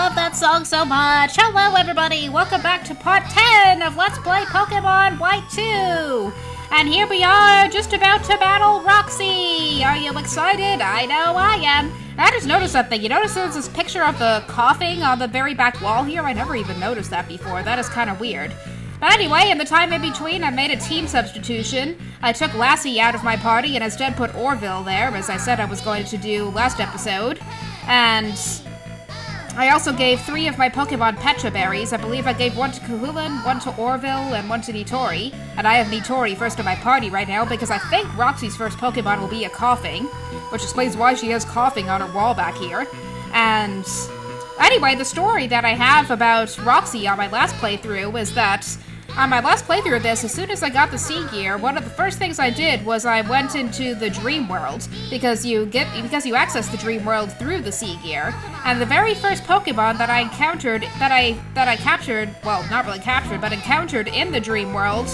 love that song so much. Hello, everybody. Welcome back to part 10 of Let's Play Pokemon White 2. And here we are, just about to battle Roxie. Are you excited? I know I am. I just noticed something. You notice there's this picture of the coughing on the very back wall here? I never even noticed that before. That is kind of weird. But anyway, in the time in between, I made a team substitution. I took Lassie out of my party and instead put Orville there, as I said I was going to do last episode. And I also gave 3 of my Pokemon Pecha Berries. I believe I gave 1 to Cahulan, 1 to Orville, and 1 to Nitori. And I have Nitori first in my party right now because I think Roxie's first Pokemon will be a Coughing, which explains why she has Coughing on her wall back here. And anyway, the story that I have about Roxie on my last playthrough is that on my last playthrough of this, as soon as I got the Sea Gear, one of the first things I did was I went into the Dream World, because you access the Dream World through the Sea Gear. And the very first Pokemon that I encountered, that I captured, well, not really captured, but encountered in the Dream World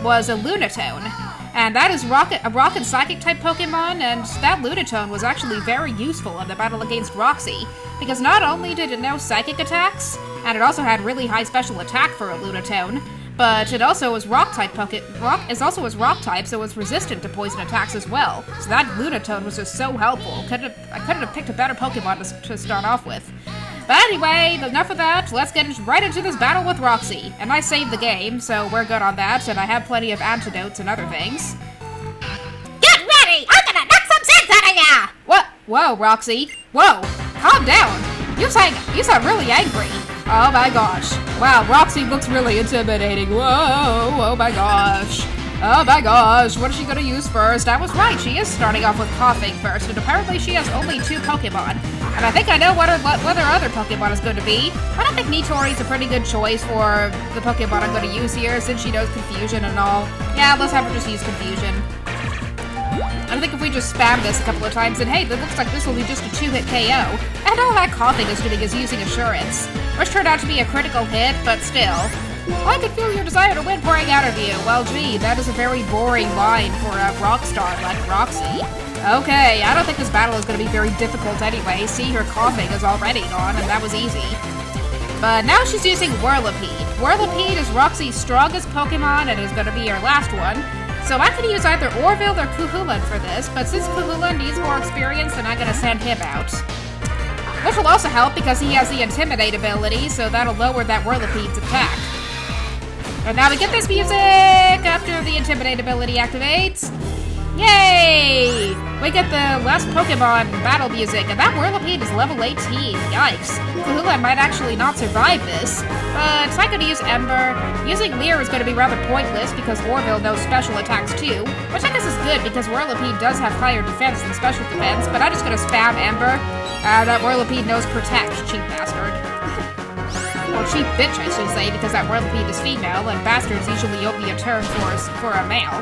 was a Lunatone. And that is a rock and psychic type Pokemon, and that Lunatone was actually very useful in the battle against Roxie, because not only did it know psychic attacks, and it also had really high special attack for a Lunatone, but it also was rock type, so it was resistant to poison attacks as well. So that Lunatone was just so helpful. I couldn't have picked a better Pokemon to start off with. But anyway, enough of that. Let's get right into this battle with Roxie. And I saved the game, so we're good on that, and I have plenty of antidotes and other things. Get ready! I'm gonna knock some sense out of ya! What? Whoa, Roxie. Whoa, calm down. You sound really angry. Oh my gosh. Wow, Roxie looks really intimidating. Whoa, oh my gosh. Oh my gosh, what is she gonna use first? I was right, she is starting off with Coughing first, and apparently she has only 2 Pokemon. And I think I know what her other Pokemon is going to be. But I think Nitori's a pretty good choice for the Pokemon I'm gonna use here, since she knows Confusion and all. Yeah, let's have her just use Confusion. I think if we just spam this a couple of times, and hey, it looks like this will be just a 2-hit KO. And all that Coughing is doing is using Assurance, which turned out to be a critical hit, but still. I could feel your desire to win pouring out of you. Well, gee, that is a very boring line for a rock star like Roxie. Okay, I don't think this battle is going to be very difficult anyway. See, her Coughing is already gone, and that was easy. But now she's using Whirlipede. Whirlipede is Roxie's strongest Pokemon and is going to be her last one. So I could use either Orville or Cahulan for this, but since Cahulan needs more experience, then I'm going to send him out. Which will also help because he has the Intimidate ability, so that'll lower that Whirlipede's attack. And now we get this music after the Intimidate ability activates. Yay! We get the last Pokemon battle music, and that Whirlipede is level 18. Yikes. Cahulan might actually not survive this, but I'm going to use Ember. Using Leer is going to be rather pointless because Orville knows special attacks too, which I guess is good because Whirlipede does have higher defense than special defense, but I'm just going to spam Ember. That Whirlipede knows Protect, cheap bastard. Or cheap bitch, I should say, because that Whirlipede is female, and bastards usually only a turn for a male.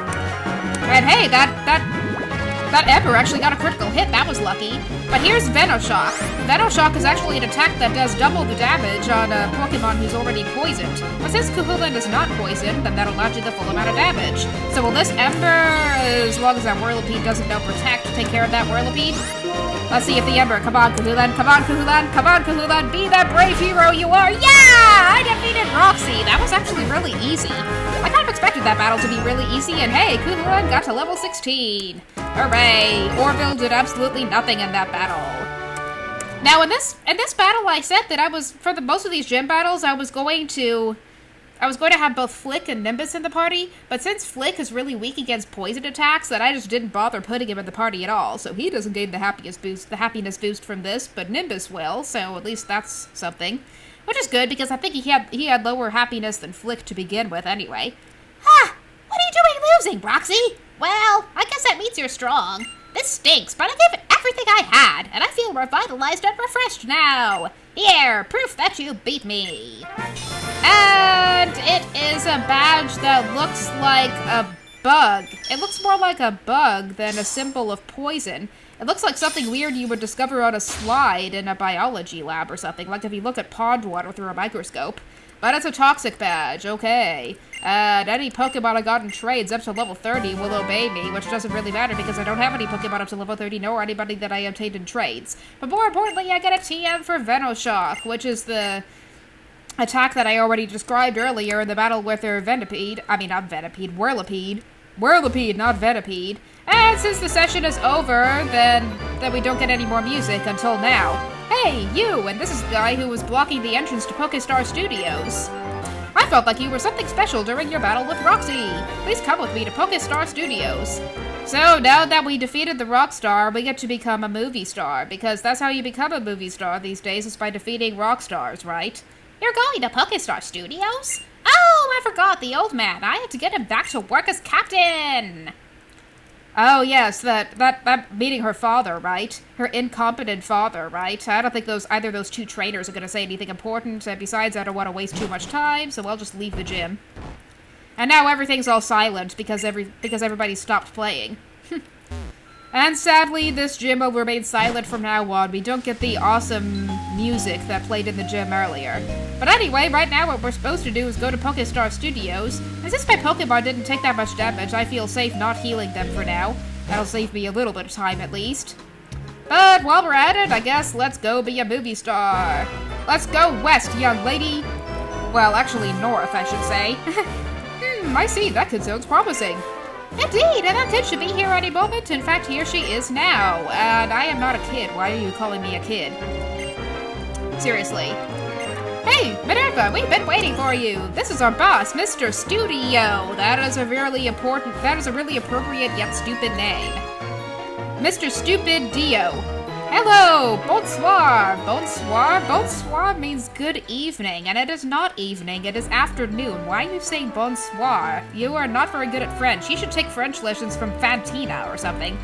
And hey, that Ember actually got a critical hit, that was lucky. But here's Venoshock. Venoshock is actually an attack that does double the damage on a Pokemon who's already poisoned. But since Cahulan is not poisoned, then that'll not do the full amount of damage. So will this Ember, as long as that Whirlipede doesn't know Protect, take care of that Whirlipede? Let's see if the Ember, come on Cahulan, come on Cahulan, come on Cahulan, be that brave hero you are! Yeah! I defeated Roxie! That was actually really easy. I kind of expected that battle to be really easy, and hey, Cahulan got to level 16. Hooray! Orville did absolutely nothing in that battle. Now in this battle I said that for most of these gym battles, I was going to have both Flick and Nimbus in the party, but since Flick is really weak against poison attacks, that I just didn't bother putting him in the party at all, so he doesn't gain the happiness boost from this, but Nimbus will, so at least that's something. Which is good, because I think he had lower happiness than Flick to begin with anyway. Huh! What are you doing losing, Roxie? Well, I guess that means you're strong. This stinks, but I gave it everything I had, and I feel revitalized and refreshed now. Here, proof that you beat me. And it is a badge that looks like a bug. It looks more like a bug than a symbol of poison. It looks like something weird you would discover on a slide in a biology lab or something, like if you look at pond water through a microscope. But it's a toxic badge, okay. Any Pokemon I got in trades up to level 30 will obey me, which doesn't really matter because I don't have any Pokemon up to level 30, nor anybody that I obtained in trades. But more importantly, I get a TM for Venoshock, which is the attack that I already described earlier in the battle with her Venipede. I mean, not Venipede, Whirlipede. Whirlipede, not Venipede. And since the session is over, then we don't get any more music until now. Hey, you! And this is the guy who was blocking the entrance to Pokestar Studios. I felt like you were something special during your battle with Roxie. Please come with me to Pokestar Studios. So, now that we defeated the Rockstar, we get to become a movie star, because that's how you become a movie star these days, is by defeating Rockstars, right? You're going to Pokestar Studios? Oh, I forgot the old man. I had to get him back to work as captain. Oh, yes, that meeting her father, right? Her incompetent father, right? I don't think either of those two trainers are going to say anything important, and besides, I don't want to waste too much time, so I'll just leave the gym. And now everything's all silent because everybody stopped playing. And sadly, this gym will remain silent from now on. We don't get the awesome music that played in the gym earlier. But anyway, right now what we're supposed to do is go to Pokestar Studios. And since my Pokemon didn't take that much damage, I feel safe not healing them for now. That'll save me a little bit of time at least. But while we're at it, I guess let's go be a movie star. Let's go west, young lady. Well, actually north, I should say. I see, that kid sounds promising. Indeed, and that kid should be here any moment. In fact, here she is now. And I am not a kid. Why are you calling me a kid? Seriously. Hey, Minerva, we've been waiting for you. This is our boss, Mr. Studio. That is a really appropriate yet stupid name. Mr. Stupid Dio. Hello, bonsoir. Bonsoir? Bonsoir means good evening, and it is not evening, it is afternoon. Why are you saying bonsoir? You are not very good at French. You should take French lessons from Fantina or something.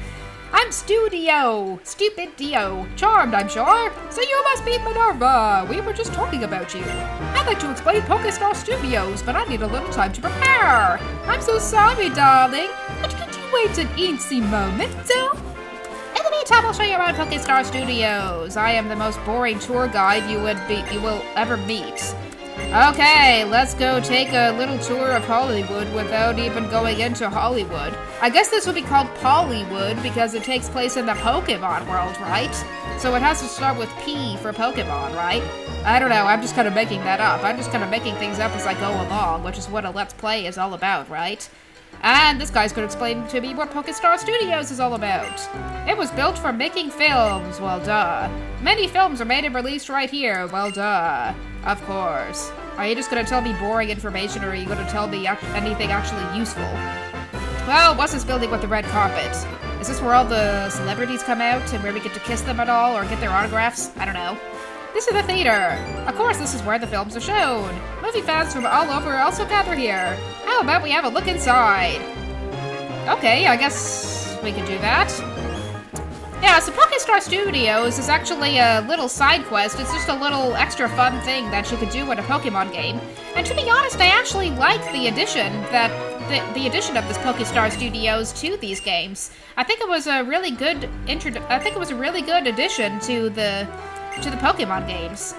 I'm Studio. Stupid Dio. Charmed, I'm sure. So you must be Minerva. We were just talking about you. I'd like to explain Pokestar Studios, but I need a little time to prepare. I'm so sorry, darling. But could you wait an easy moment, In the meantime, I'll show you around Pokestar Studios. I am the most boring tour guide you will ever meet. Okay, let's go take a little tour of Hollywood without even going into Hollywood. I guess this would be called Pollywood because it takes place in the Pokemon world, right? So it has to start with P for Pokemon, right? I don't know, I'm just kind of making that up. I'm just kind of making things up as I go along, which is what a Let's Play is all about, right? And this guy's gonna explain to me what Pokestar Studios is all about. It was built for making films, well duh. Many films are made and released right here, well duh. Of course. Are you just gonna tell me boring information or are you gonna tell me anything actually useful? Well, what's this building with the red carpet? Is this where all the celebrities come out and where we get to kiss them at all or get their autographs? I don't know. This is the theater. Of course, this is where the films are shown. Movie fans from all over also gather here. How about we have a look inside? Okay, I guess we can do that. Yeah, so Pokestar Studios is actually a little side quest. It's just a little extra fun thing that you could do in a Pokemon game. And to be honest, I actually like the addition the addition of this Pokestar Studios to these games. I think it was a really good addition to the Pokemon games.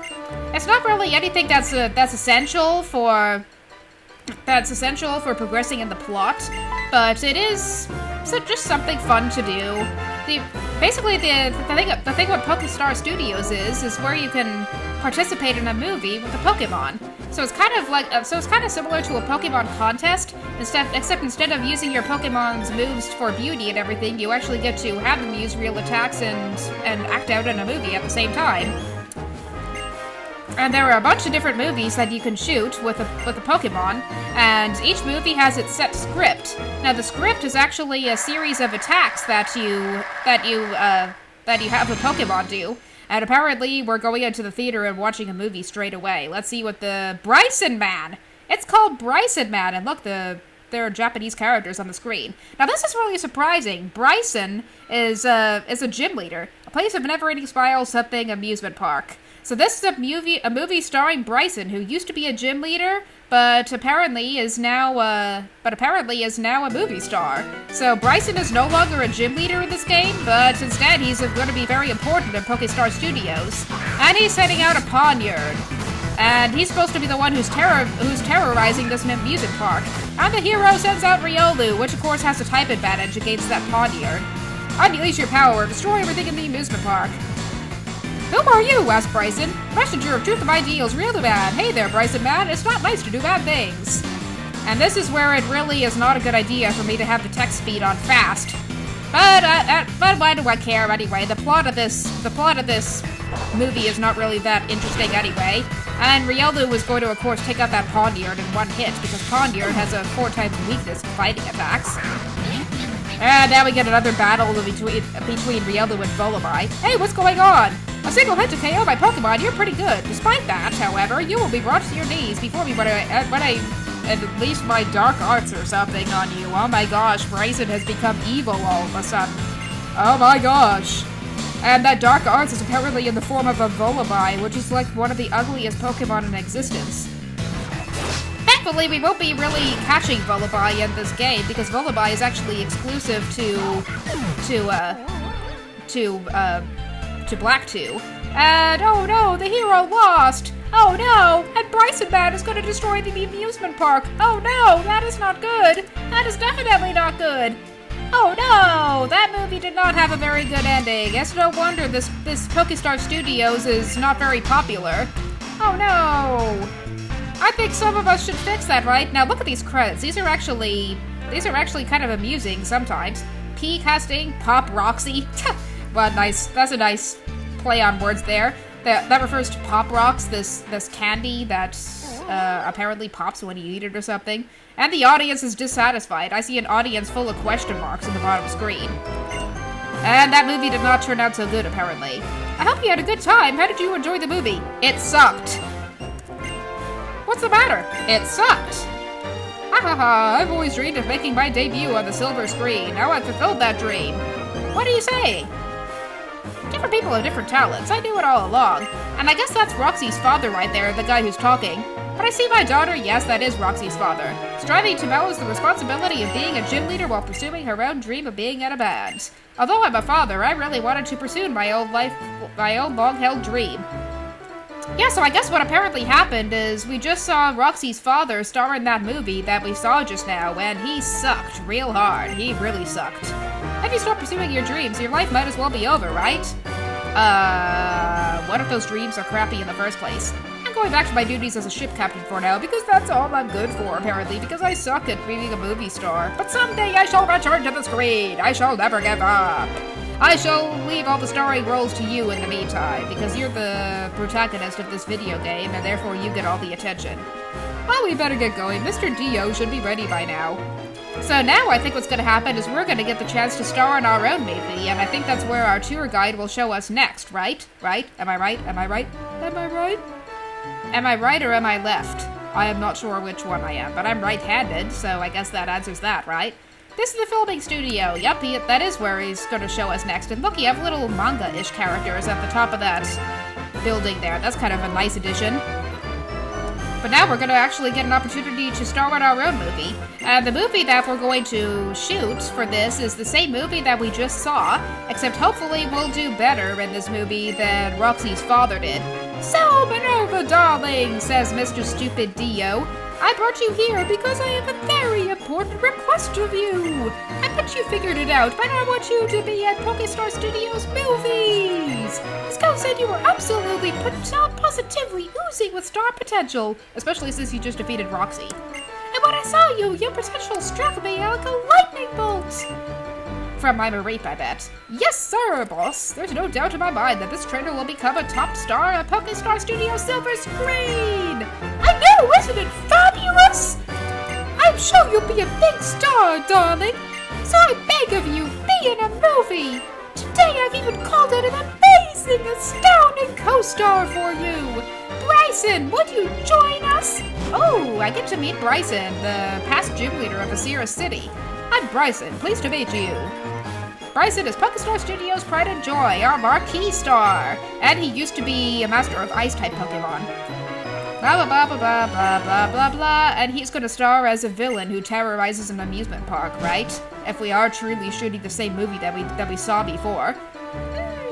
It's not really anything that's essential for progressing in the plot, but it is just something fun to do. Basically, the thing with Pokestar Studios is where you can participate in a movie with a Pokemon. So it's kind of similar to a Pokemon contest, except instead of using your Pokemon's moves for beauty and everything, you actually get to have them use real attacks and act out in a movie at the same time. And there are a bunch of different movies that you can shoot with a Pokemon, and each movie has its set script. Now the script is actually a series of attacks that you have a Pokemon do. And apparently we're going into the theater and watching a movie straight away. Let's see what the Bryson Man. It's called Bryson Man, and look, there are Japanese characters on the screen. Now this is really surprising. Bryson is a gym leader, a place of never-ending smile something amusement park. So this is a movie starring Bryson, who used to be a gym leader, but apparently is now a movie star. So Bryson is no longer a gym leader in this game, but instead he's going to be very important in Pokestar Studios, and he's setting out a poniard. And he's supposed to be the one who's terrorizing this amusement park. And the hero sends out Riolu, which of course has a type advantage against that Pawniard. Unleash your power, destroy everything in the amusement park. Who are you? Asked Bryson. Messenger of Truth of Ideals, Riolu Man. Hey there, Bryson Man. It's not nice to do bad things. And this is where it really is not a good idea for me to have the text speed on fast. But why do I care anyway? The plot of this movie is not really that interesting anyway. And Riolu was going to, of course, take out that Pawniard in one hit, because Pawniard has a 4-type weakness to fighting attacks. And now we get another battle between Riolu and Volibri. Hey, what's going on? A single hit to KO my Pokemon, you're pretty good. Despite that, however, you will be brought to your knees before me when I unleash my dark arts or something on you. Oh my gosh, Bryson has become evil all of a sudden. Oh my gosh. And that dark arts is apparently in the form of a Volibri, which is like one of the ugliest Pokemon in existence. Thankfully, we won't be really catching Volibri in this game, because Volibri is actually exclusive to Black 2. And oh no, the hero lost! Oh no, and Bryson Man is going to destroy the amusement park. Oh no, that is not good. That is definitely not good. Oh no, that movie did not have a very good ending. It's no wonder this Pokestar Studios is not very popular. Oh no. I think some of us should fix that, right? Now look at these credits. These are actually kind of amusing sometimes. P casting, Pop Roxie. Well, nice. That's a nice play on words there. That refers to Pop Rocks, this candy that apparently pops when you eat it or something. And the audience is dissatisfied. I see an audience full of question marks on the bottom screen. And that movie did not turn out so good, apparently. I hope you had a good time. How did you enjoy the movie? It sucked. What's the matter? It sucked. Ha ha ha, I've always dreamed of making my debut on the silver screen. Now I've fulfilled that dream. What do you say? Different people have different talents. I knew it all along. And I guess that's Roxie's father right there, the guy who's talking. But I see my daughter, yes, that is Roxie's father. Striving to balance the responsibility of being a gym leader while pursuing her own dream of being at a band. Although I'm a father, I really wanted to pursue my own long-held dream. Yeah, so I guess what apparently happened is we just saw Roxie's father star in that movie that we saw just now, and he sucked real hard. He really sucked. If you stop pursuing your dreams, your life might as well be over, right? What if those dreams are crappy in the first place? I'm going back to my duties as a ship captain for now, because that's all I'm good for, apparently, because I suck at being a movie star. But someday I shall return to the screen! I shall never give up! I shall leave all the starring roles to you in the meantime, because you're the protagonist of this video game, and therefore you get all the attention. Well, we better get going. Mr. Dio should be ready by now. So now I think what's going to happen is we're going to get the chance to star in our own movie, and I think that's where our tour guide will show us next, right? Right? Am I right? Am I right? Am I right? Am I right or am I left? I am not sure which one I am, but I'm right-handed, so I guess that answers that, right? This is the filming studio. Yup, that is where he's going to show us next. And look, you have little manga-ish characters at the top of that building there. That's kind of a nice addition. But now we're going to actually get an opportunity to star in our own movie. And the movie that we're going to shoot for this is the same movie that we just saw, except hopefully we'll do better in this movie than Roxie's father did. So, Minerva, darling, says Mr. Stupid Dio. I brought you here because I have a very important request of you. I bet you figured it out, but I want you to be at Pokestar Studios movies. Scout said you were absolutely positively oozing with star potential, especially since you just defeated Roxie. And when I saw you, your potential struck me like a lightning bolt. From my Mareep, I bet. Yes, sir, boss. There's no doubt in my mind that this trainer will become a top star at Pokestar Studio Silver Screen. I know, isn't it fabulous? I'm sure you'll be a big star, darling. So I beg of you, be in a movie. Today I've even called out an amazing, astounding co-star for you. Bryson, would you join us? Oh, I get to meet Bryson, the past gym leader of Asira City. I'm Bryson, pleased to meet you. Bryson is Pokestar Studios' pride and joy, our marquee star. And he used to be a master of ice-type Pokemon. Blah, blah, blah, blah, blah, blah, blah, blah. And he's going to star as a villain who terrorizes an amusement park, right? If we are truly shooting the same movie that we saw before.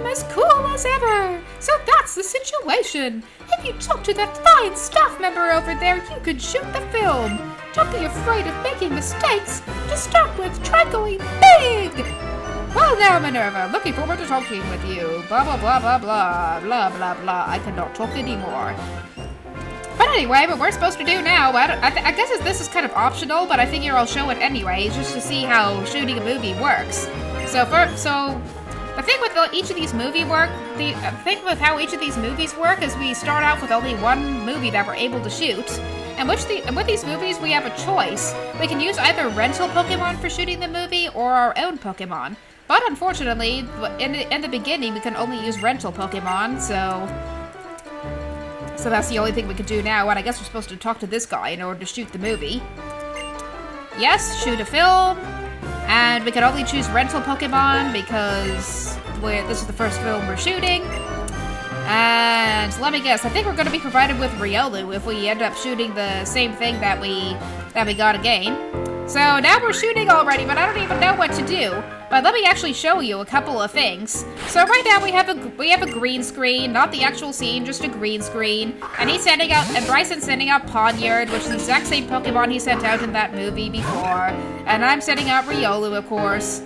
I as cool as ever. So that's the situation. If you talk to that fine staff member over there, you can shoot the film. Don't be afraid of making mistakes. To start with, try going big. Well now, Minerva, looking forward to talking with you. Blah, blah, blah, blah, blah, blah, blah, blah. I cannot talk anymore. But anyway, what we're supposed to do now, I guess this is kind of optional, but I figure I'll show it anyways, just to see how shooting a movie works. So the thing with each of these movies work is we start off with only one movie that we're able to shoot. And with these movies, we have a choice. We can use either rental Pokemon for shooting the movie or our own Pokemon. But unfortunately, in the beginning, we can only use rental Pokemon, so that's the only thing we can do now, and I guess we're supposed to talk to this guy in order to shoot the movie. Yes, shoot a film, and we can only choose rental Pokemon because this is the first film we're shooting. And let me guess, I think we're going to be provided with Riolu if we end up shooting the same thing that we got again. So now we're shooting already, but I don't even know what to do. But let me actually show you a couple of things. So right now we have a green screen, not the actual scene, just a green screen. And Bryson's sending out Ponyard, which is the exact same Pokemon he sent out in that movie before. And I'm sending out Riolu, of course.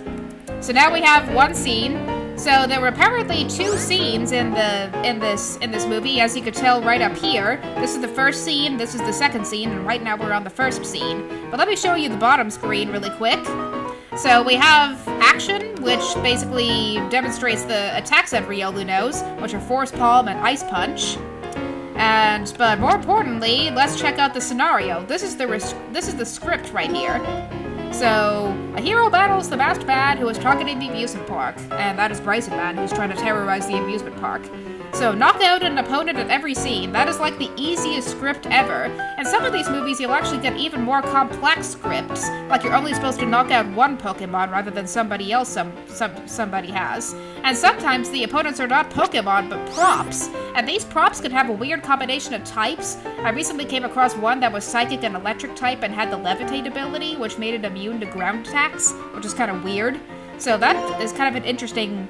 So now we have one scene. So there were apparently two scenes in this movie, as you could tell right up here. This is the first scene, this is the second scene, and right now we're on the first scene. But let me show you the bottom screen really quick. So we have Action, which basically demonstrates the attacks that Riolu knows, which are Force Palm and Ice Punch. But more importantly, let's check out the scenario. This is the script right here. So, a hero battles the masked man who is targeting the amusement park, and that is Bryson Man, who's trying to terrorize the amusement park. So, knock out an opponent at every scene. That is like the easiest script ever. In some of these movies, you'll actually get even more complex scripts, like you're only supposed to knock out one Pokemon rather than somebody else somebody has. And sometimes the opponents are not Pokemon, but props. And these props could have a weird combination of types. I recently came across one that was Psychic and Electric type and had the Levitate ability, which made it immune to ground attacks, which is kind of weird. So that is kind of an interesting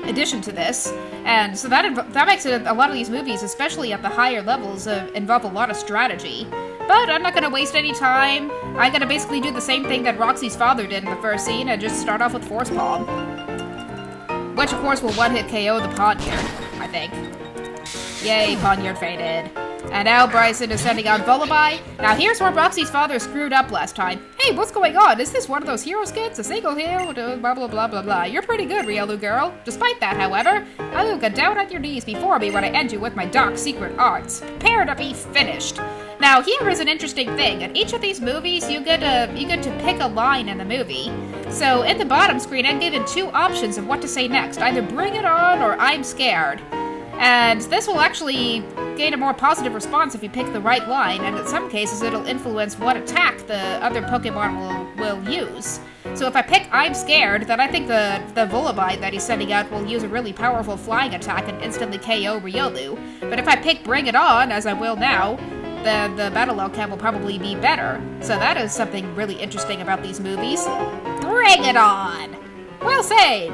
addition to this. And so that makes it a lot of these movies, especially at the higher levels, involve a lot of strategy. But I'm not going to waste any time. I'm going to basically do the same thing that Roxie's father did in the first scene and just start off with Force Palm. Which, of course, will one-hit KO the Ponyard, I think. Yay, Ponyard faded. And now Bryson is sending out Volibile. Now here's where Roxie's father screwed up last time. Hey, what's going on? Is this one of those hero skits? A single hero? Blah, blah, blah, blah, blah. You're pretty good, Riolu girl. Despite that, however, I will get down on your knees before me when I end you with my dark secret arts. Prepare to be finished. Now, here is an interesting thing. In each of these movies, you get to pick a line in the movie. So, in the bottom screen, I'm given two options of what to say next. Either bring it on or I'm scared. And this will actually gain a more positive response if you pick the right line, and in some cases it'll influence what attack the other Pokemon will use. So if I pick I'm Scared, then I think the Volibile that he's sending out will use a really powerful flying attack and instantly KO Riolu. But if I pick Bring It On, as I will now, the battle outcome will probably be better. So that is something really interesting about these movies. Bring it on! Well said!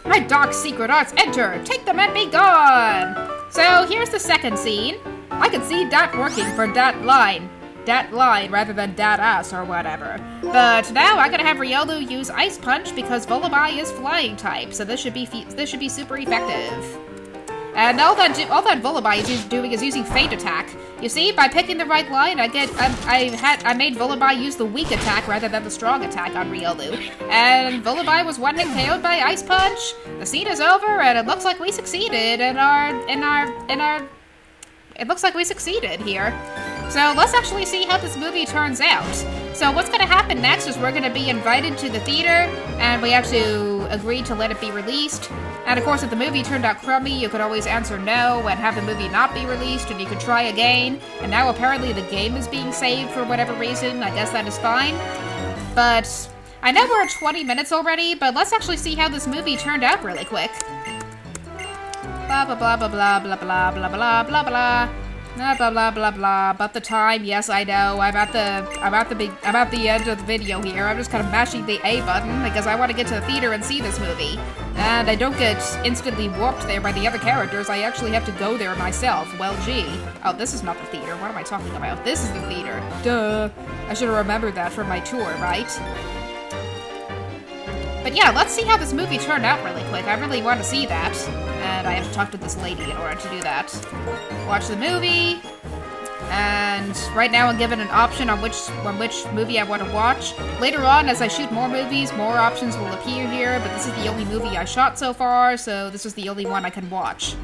My dark secret arts enter! Take them and be gone! So here's the second scene. I can see that working for that line. Dat line rather than dat ass or whatever. But now I'm gonna have Riolu use Ice Punch because Volibile is flying type, so this should be super effective. And all that Volibile is doing is using Feint Attack. You see, by picking the right line, I made Volibile use the weak attack rather than the strong attack on Riolu. And Volibile was one-hit KO'd by Ice Punch. The scene is over, and it looks like we succeeded it looks like we succeeded here. So let's actually see how this movie turns out. So what's going to happen next is we're going to be invited to the theater, and we have to agree to let it be released. And of course, if the movie turned out crummy, you could always answer no and have the movie not be released, and you could try again. And now apparently the game is being saved for whatever reason. I guess that is fine. But I know we're at 20 minutes already, but let's actually see how this movie turned out really quick. Blah, blah, blah, blah, blah, blah, blah, blah, blah, blah, blah, blah. Blah blah blah blah. About the time, yes, I know. I'm at the end of the video here. I'm just kind of mashing the A button because I want to get to the theater and see this movie. And I don't get instantly warped there by the other characters. I actually have to go there myself. Well, gee. Oh, this is not the theater. What am I talking about? This is the theater. Duh. I should have remembered that from my tour, right? But yeah, let's see how this movie turned out really quick. I really want to see that. And I have to talk to this lady in order to do that. Watch the movie. And right now I'm given an option on which movie I want to watch. Later on, as I shoot more movies, more options will appear here, but this is the only movie I shot so far, so this is the only one I can watch.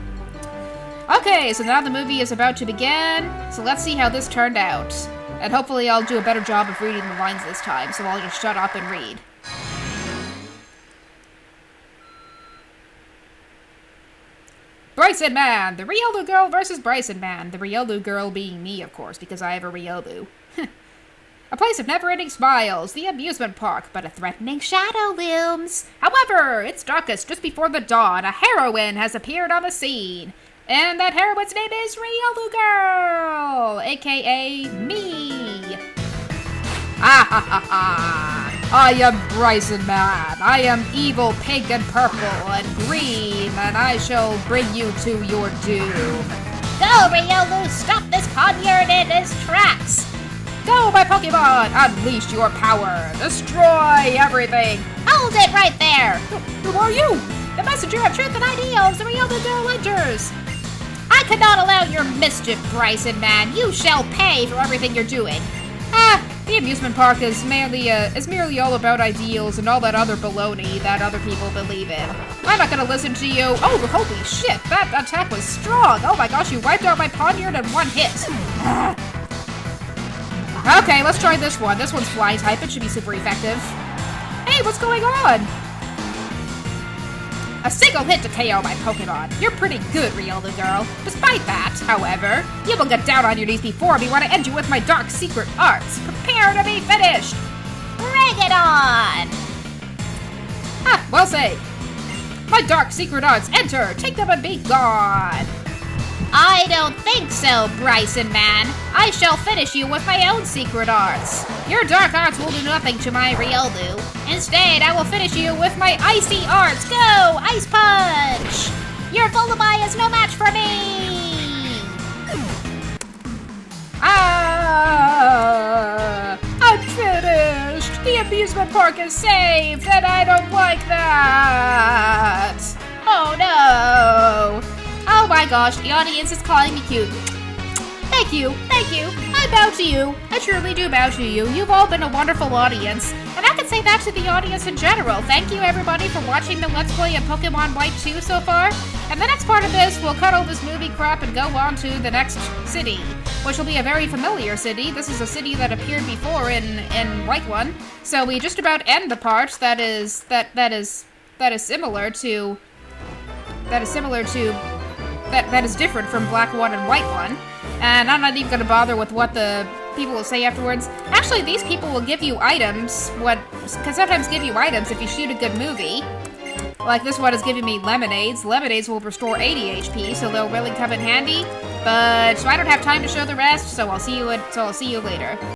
Okay, so now the movie is about to begin, so let's see how this turned out. And hopefully I'll do a better job of reading the lines this time, so I'll just shut up and read. Bryson Man! The Ryobu girl versus Bryson Man. The Ryobu girl being me, of course, because I have a Ryobu. A place of never-ending smiles, the amusement park, but a threatening shadow looms. However, it's darkest just before the dawn. A heroine has appeared on the scene. And that heroine's name is Ryobu Girl, aka me. Ah ha ha ha! I am Bryson Man. I am evil pink and purple and green, and I shall bring you to your doom. Go, Ryobu! Stop this Ponyard in his tracks! Go, my Pokemon! Unleash your power! Destroy everything! Hold it right there! Who are you? The messenger of truth and ideals, the Ryobu Girl enters! I cannot allow your mischief, Bryson Man. You shall pay for everything you're doing. The amusement park is merely all about ideals and all that other baloney that other people believe in. I'm not gonna listen to you. Oh, holy shit, that attack was strong. Oh my gosh, you wiped out my Ponyard in one hit. Okay, let's try this one. This one's flying type. It should be super effective. Hey, what's going on? A single hit to KO my Pokemon. You're pretty good, Ryobu Girl. Despite that, however, you will get down on your knees before me when I end you with my dark secret arts. Prepare to be finished! Bring it on! Ha, well said. My dark secret arts, enter! Take them and be gone! I don't think so, Bryson Man. I shall finish you with my own secret arts. Your dark arts will do nothing to my Ryobu. Instead, I will finish you with my icy arts. Go! Ice Punch! Your Volumai is no match for me! I'm finished! The amusement park is saved, and I don't like that! Oh no! Oh my gosh, the audience is calling me cute. Thank you, I bow to you. I truly do bow to you. You've all been a wonderful audience. And I can say that to the audience in general. Thank you everybody for watching the Let's Play of Pokemon White 2 so far. And the next part of this, we'll cut all this movie crap and go on to the next city, which will be a very familiar city. This is a city that appeared before in White 1. So we just about end the part that is different from Black 1 and White 1. And I'm not even going to bother with what the people will say afterwards. Actually, these people will give you items, can sometimes give you items if you shoot a good movie. Like this one is giving me lemonades. Lemonades will restore 80 HP, so they'll really come in handy. But I don't have time to show the rest, so I'll see you later.